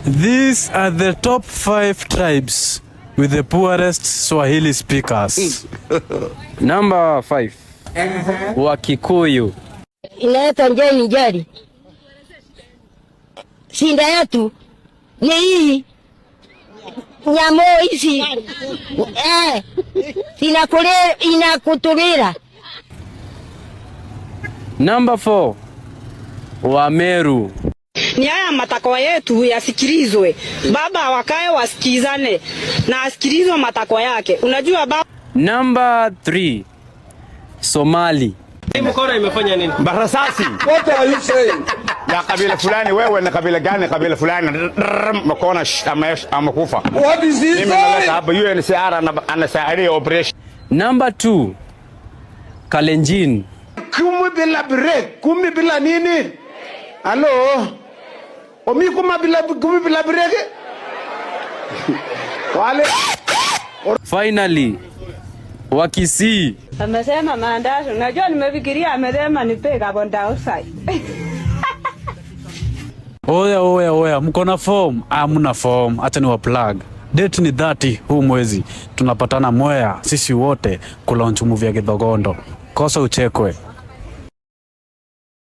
These are the top 5 tribes with the poorest Swahili speakers. Number 5. Wakikuyu. Inaitwa njeni jari. Shinda yetu ni hii. Nyamo hizi. Inakutulira. Number 4. Wameru. Ni haya matakwa yetu yasikilizwe. Baba wakae wasikizane na asikilizwe matakwa yake. Unajua baba. Number 3. Somali. Hii mkono imefanya nini? Barasasi. What are you saying? Ya kabila fulani, wewe na kabila gani? Kabila fulani mkono amekufa. What is he saying? Hapa UNHCR anasaidia operation. Number 2. Kalenjin. Kumi bila nini? Hello? Omi kumi bila break? Wale. Finally, Wakisii. Amesema maandazi. Unajua nimefikiria amesema nipe carbon dioxide. Oya, mko na form? Hamna form, acha ni wa plug. Date ni 30 huu mwezi. Tunapatana Mwea sisi wote kulaunch movie ya Githogondo. Kosa uchekwe.